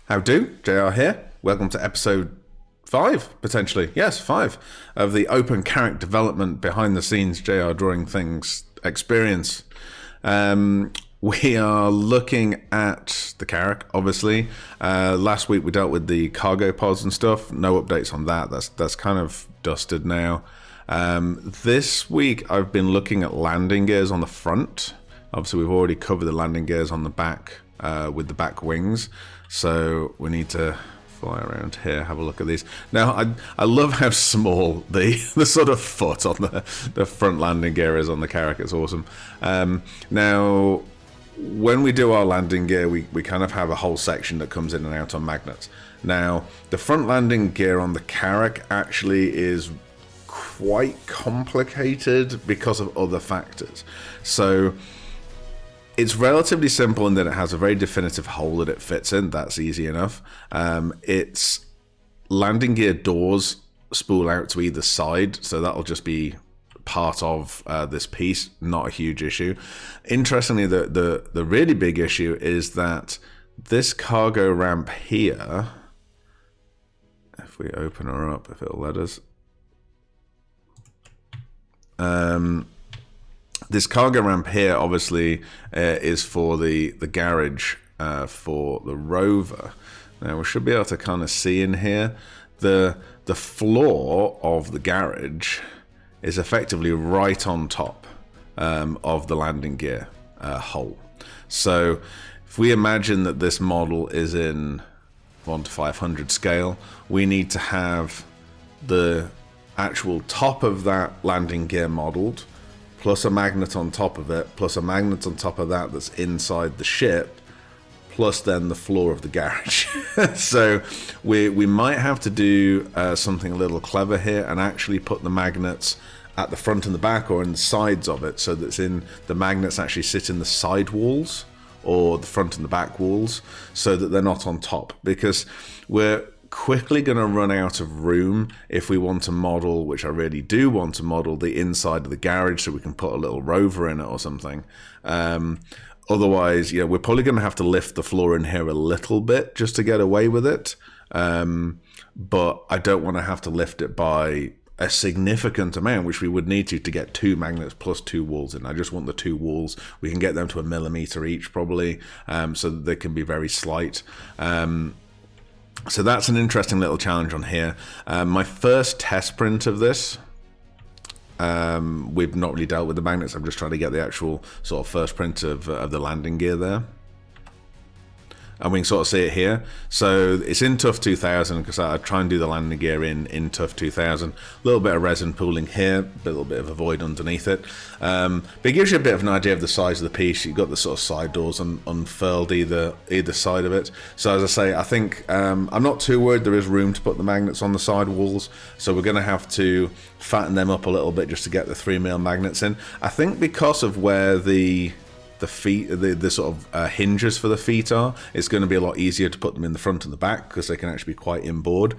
How do? JR here. Welcome to episode 5, potentially. Yes, 5 of the Open CARRACK development behind the scenes JR Drawing Things experience. We are looking at the CARRACK, obviously. Last week we dealt with the cargo pods and stuff. No updates on that. That's kind of dusted now. This week I've been looking at landing gears on the front. Obviously we've already covered the landing gears on the back with the back wings. So we need to fly around here, have a look at these. Now, I love how small the sort of foot on the front landing gear is on the CARRACK. It's awesome. Now, when we do our landing gear, we kind of have a whole section that comes in and out on magnets. Now, the front landing gear on the CARRACK actually is quite complicated because of other factors. So it's relatively simple in that it has a very definitive hole that it fits in. That's easy enough. Its landing gear doors spool out to either side, so that'll just be part of this piece, not a huge issue. Interestingly, the really big issue is that this cargo ramp here, if we open her up, if it'll let us, this cargo ramp here obviously is for the garage for the rover. Now we should be able to kind of see in here the floor of the garage is effectively right on top of the landing gear hole. So if we imagine that this model is in 1 to 500 scale, we need to have the actual top of that landing gear modeled, plus a magnet on top of it, plus a magnet on top of that that's inside the ship, plus then the floor of the garage. So we might have to do something a little clever here and actually put the magnets at the front and the back or in the sides of it, so that the magnets actually sit in the side walls or the front and the back walls, so that they're not on top, because we're quickly going to run out of room if we want to model, which I really do want to model, the inside of the garage so we can put a little rover in it or something. Otherwise, we're probably going to have to lift the floor in here a little bit just to get away with it. But I don't want to have to lift it by a significant amount, which we would need to get 2 magnets plus 2 walls in. I just want the 2 walls. We can get them to 1 millimeter each probably, so that they can be very slight. So that's an interesting little challenge on here. My first test print of this, we've not really dealt with the magnets. I'm just trying to get the actual sort of first print of the landing gear there. And we can sort of see it here. So it's in Tough 2000, because I try and do the landing gear in Tough 2000. A little bit of resin pooling here, a little bit of a void underneath it. But it gives you a bit of an idea of the size of the piece. You've got the sort of side doors unfurled either side of it. So as I say, I think I'm not too worried. There is room to put the magnets on the side walls. So we're going to have to fatten them up a little bit just to get the 3mm magnets in. I think because of where the feet, the sort of hinges for the feet are, it's going to be a lot easier to put them in the front and the back, because they can actually be quite inboard,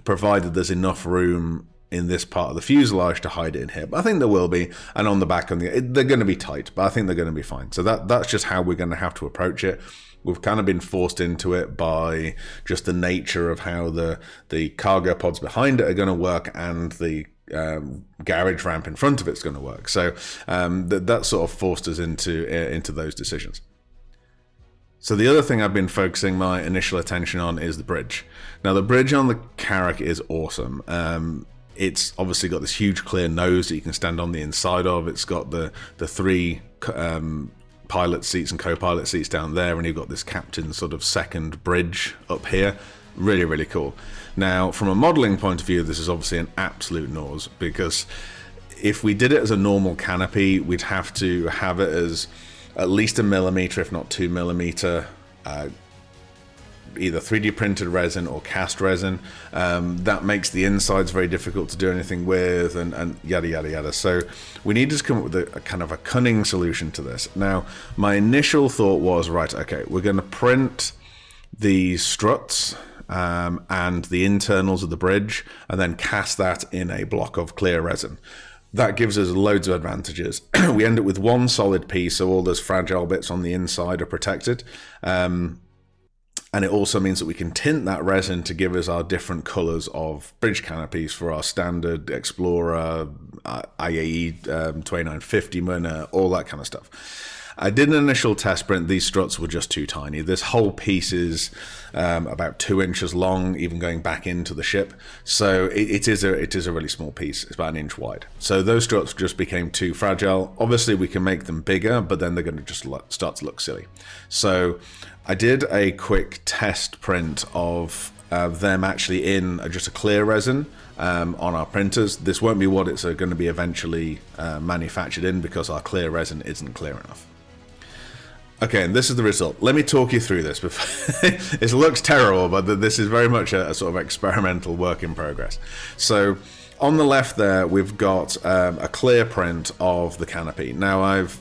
provided there's enough room in this part of the fuselage to hide it in here. But I think there will be, and on the back, they're going to be tight, but I think they're going to be fine. So that's just how we're going to have to approach it. We've kind of been forced into it by just the nature of how the cargo pods behind it are going to work, and the garage ramp in front of it's going to work. So that sort of forced us into those decisions. So the other thing I've been focusing my initial attention on is the bridge. Now the bridge on the CARRACK is awesome. It's obviously got this huge clear nose that you can stand on the inside of. It's got the 3 pilot seats and co-pilot seats down there, and you've got this captain's sort of second bridge up here. Really, really cool. Now, from a modeling point of view, this is obviously an absolute nose, because if we did it as a normal canopy, we'd have to have it as at least 1 millimeter, if not 2 millimeter, either 3D printed resin or cast resin. That makes the insides very difficult to do anything with, and yada, yada, yada. So we need to come up with a kind of a cunning solution to this. Now, my initial thought was, right, okay, we're going to print the struts and the internals of the bridge, and then cast that in a block of clear resin. That gives us loads of advantages. We end up with one solid piece, so all those fragile bits on the inside are protected. And it also means that we can tint that resin to give us our different colors of bridge canopies for our standard Explorer, IAE 2950 Munna, all that kind of stuff. I did an initial test print. These struts were just too tiny. This whole piece is about 2 inches long, even going back into the ship. So it is a really small piece. It's about 1 inch wide. So those struts just became too fragile. Obviously, we can make them bigger, but then they're going to just start to look silly. So I did a quick test print of them actually in just a clear resin on our printers. This won't be what it's going to be eventually manufactured in, because our clear resin isn't clear enough. Okay, and this is the result. Let me talk you through this. It looks terrible, but this is very much a sort of experimental work in progress. So on the left there, we've got a clear print of the canopy. Now I've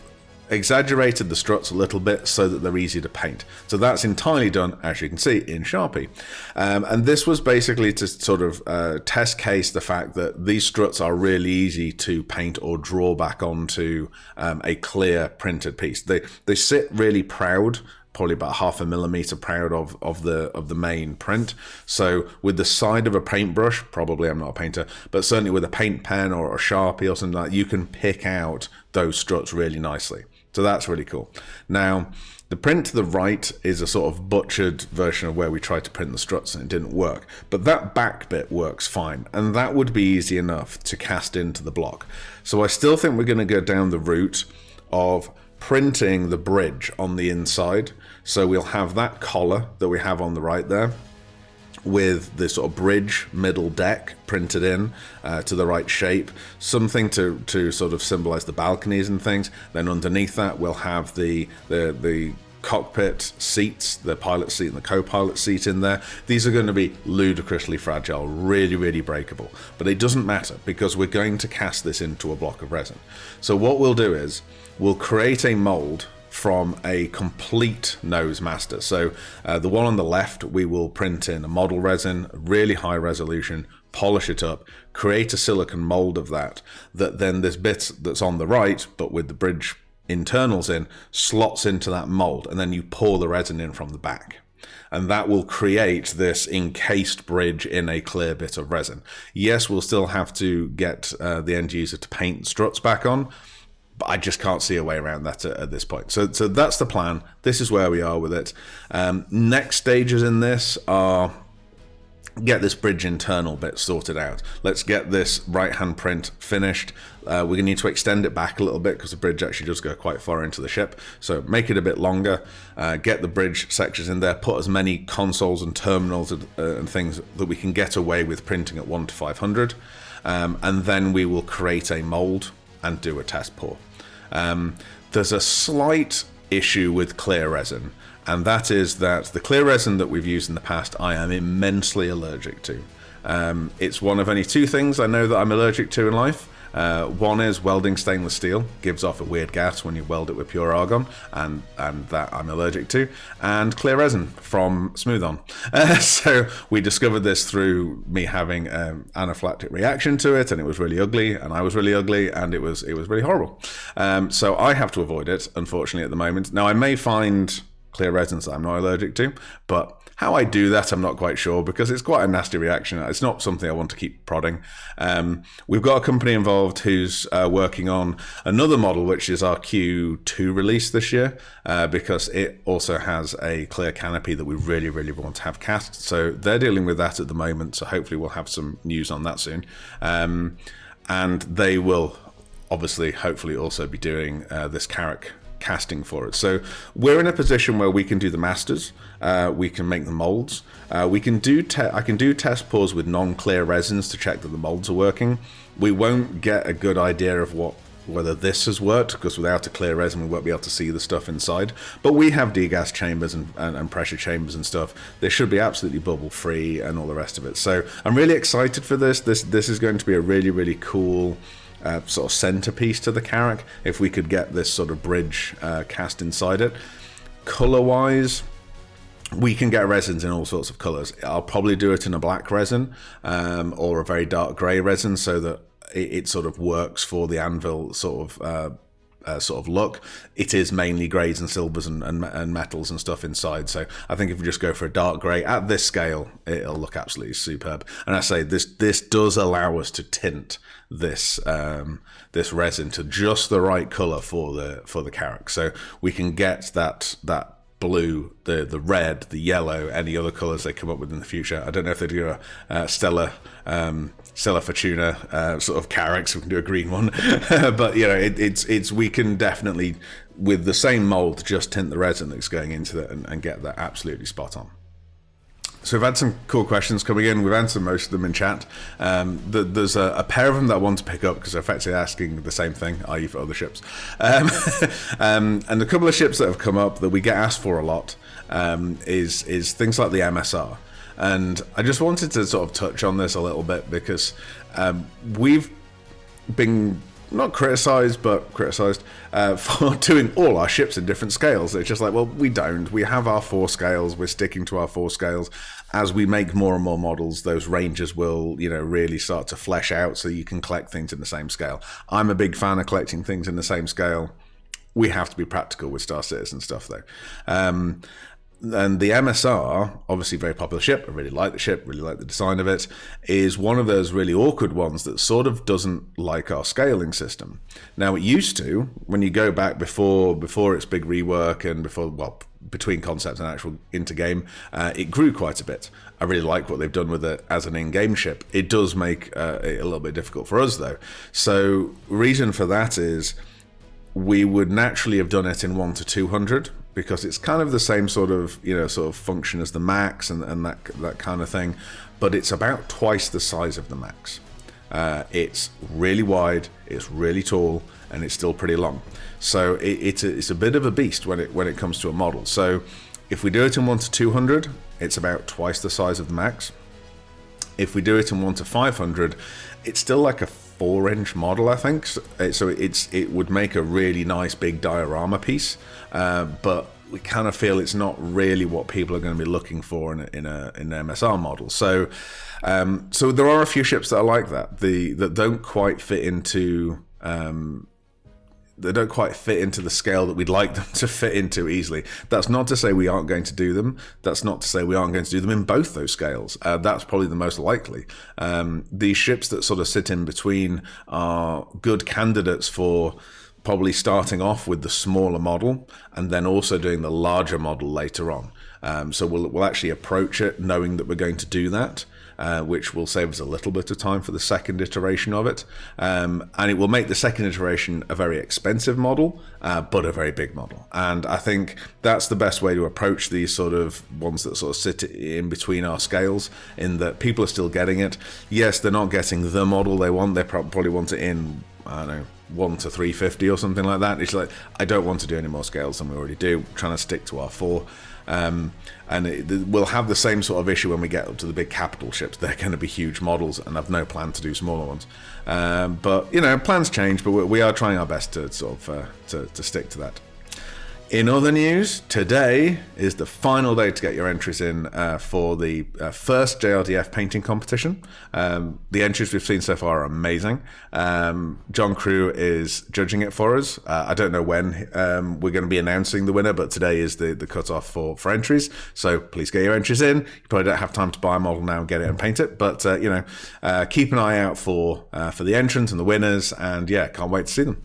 exaggerated the struts a little bit so that they're easy to paint. So that's entirely done, as you can see, in Sharpie. And this was basically to sort of test case the fact that these struts are really easy to paint or draw back onto a clear printed piece. They sit really proud, probably about 0.5 millimeter proud of the main print. So with the side of a paintbrush, probably I'm not a painter, but certainly with a paint pen or a Sharpie or something like that, you can pick out those struts really nicely. So that's really cool. Now, the print to the right is a sort of butchered version of where we tried to print the struts and it didn't work. But that back bit works fine, and that would be easy enough to cast into the block. So I still think we're going to go down the route of printing the bridge on the inside. So we'll have that collar that we have on the right there, with the sort of bridge middle deck printed in to the right shape, something to sort of symbolize the balconies and things. Then underneath that we'll have the cockpit seats, the pilot seat and the co-pilot seat in there. These are going to be ludicrously fragile, really breakable, but it doesn't matter because we're going to cast this into a block of resin. So what we'll do is we'll create a mold from a complete nose master. So the one on the left, we will print in a model resin, really high resolution, polish it up, create a silicon mold of that then this bit that's on the right, but with the bridge internals in, slots into that mold, and then you pour the resin in from the back. And that will create this encased bridge in a clear bit of resin. Yes, we'll still have to get the end user to paint struts back on, but I just can't see a way around that at this point. So that's the plan. This is where we are with it. Next stages in this are get this bridge internal bit sorted out. Let's get this right-hand print finished. We're going to need to extend it back a little bit because the bridge actually does go quite far into the ship. So make it a bit longer, get the bridge sections in there, put as many consoles and terminals and things that we can get away with printing at 1 to 500. And then we will create a mold and do a test pour. There's a slight issue with clear resin, and that is that the clear resin that we've used in the past I am immensely allergic to. It's one of only 2 things I know that I'm allergic to in life. One is welding stainless steel, gives off a weird gas when you weld it with pure argon, and that I'm allergic to, and clear resin from Smooth On. So we discovered this through me having an anaphylactic reaction to it, and it was really ugly, and I was really ugly, and it was really horrible. So I have to avoid it, unfortunately, at the moment. Now I may find clear resins that I'm not allergic to, but how I do that, I'm not quite sure, because it's quite a nasty reaction. It's not something I want to keep prodding. We've got a company involved who's working on another model, which is our Q2 release this year, because it also has a clear canopy that we really want to have cast. So they're dealing with that at the moment, so hopefully we'll have some news on that soon. And they will obviously, hopefully also be doing this CARRACK casting for it. So we're in a position where we can do the masters, we can make the molds, we can do I can do test pours with non-clear resins to check that the molds are working. We won't get a good idea of whether this has worked, because without a clear resin we won't be able to see the stuff inside, but we have degas chambers and pressure chambers and stuff. This should be absolutely bubble free and all the rest of it. So I'm really excited for this. This is going to be a really cool sort of centerpiece to the CARRACK if we could get this sort of bridge cast inside it. Color wise, we can get resins in all sorts of colors. I'll probably do it in a black resin or a very dark gray resin, so that it sort of works for the Anvil sort of sort of look. It is mainly greys and silvers and metals and stuff inside. So I think if we just go for a dark grey at this scale, it'll look absolutely superb. And I say this does allow us to tint this this resin to just the right color for the CARRACK. So we can get that blue, the red, the yellow, any other colors they come up with in the future. I don't know if they do a Stella Fortuna sort of CARRACK, so we can do a green one. But you know, it's we can definitely, with the same mold, just tint the resin that's going into it and get that absolutely spot on. So we've had some cool questions coming in. We've answered most of them in chat. There's a pair of them that I want to pick up because they're effectively asking the same thing, i.e. for other ships. And a couple of ships that have come up that we get asked for a lot is things like the MSR. And I just wanted to sort of touch on this a little bit because we've been not criticised, but criticised for doing all our ships in different scales. It's just like, well, we don't. We have our 4 scales. We're sticking to our 4 scales. As we make more and more models, those ranges will, you know, really start to flesh out so you can collect things in the same scale. I'm a big fan of collecting things in the same scale. We have to be practical with Star Citizen stuff, though. And the MSR, obviously very popular ship, I really like the ship, really like the design of it, is one of those really awkward ones that sort of doesn't like our scaling system. Now, it used to, when you go back before its big rework and before, well, between concept and actual into game, it grew quite a bit. I really like what they've done with it as an in-game ship. It does make it a little bit difficult for us, though. So, reason for that is we would naturally have done it in 1 to 200, because it's kind of the same sort of, you know, sort of function as the Max and that kind of thing, but it's about twice the size of the Max. It's really wide, it's really tall, and it's still pretty long. So it's a bit of a beast when it comes to a model. So if we do it in 1 to 200, it's about twice the size of the Max. If we do it in 1 to 500, it's still like a 4-inch model, I think. So it would make a really nice big diorama piece, but we kind of feel it's not really what people are going to be looking for in an MSR model. So so there are a few ships that are like that, that don't quite fit into the scale that we'd like them to fit into easily. That's not to say we aren't going to do them. That's not to say we aren't going to do them in both those scales. That's probably the most likely. These ships that sort of sit in between are good candidates for probably starting off with the smaller model and then also doing the larger model later on. So we'll actually approach it knowing that we're going to do that, which will save us a little bit of time for the second iteration of it. And it will make the second iteration a very expensive model, but a very big model. And I think that's the best way to approach these sort of ones that sort of sit in between our scales, in that people are still getting it. Yes, they're not getting the model they want. They probably want it in, I don't know, 1 to 350 or something like that. It's like, I don't want to do any more scales than we already do. We're trying to stick to our 4. And we'll have the same sort of issue when we get up to the big capital ships. They're going to be huge models, and I've no plan to do smaller ones. But you know, plans change, but we are trying our best to sort of to stick to that. In other news, today is the final day to get your entries in for the first JRDF painting competition. The entries we've seen so far are amazing. John Crew is judging it for us. I don't know when we're going to be announcing the winner, but today is the cutoff for entries. So please get your entries in. You probably don't have time to buy a model now and get it and paint it, but you know, keep an eye out for the entrants and the winners, and yeah, can't wait to see them.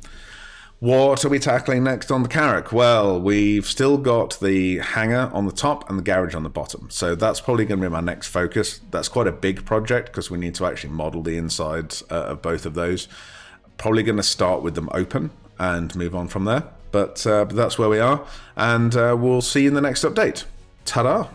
What are we tackling next on the CARRACK? Well, we've still got the hangar on the top and the garage on the bottom. So that's probably going to be my next focus. That's quite a big project because we need to actually model the insides of both of those. Probably going to start with them open and move on from there. But that's where we are. And we'll see you in the next update. Ta-da!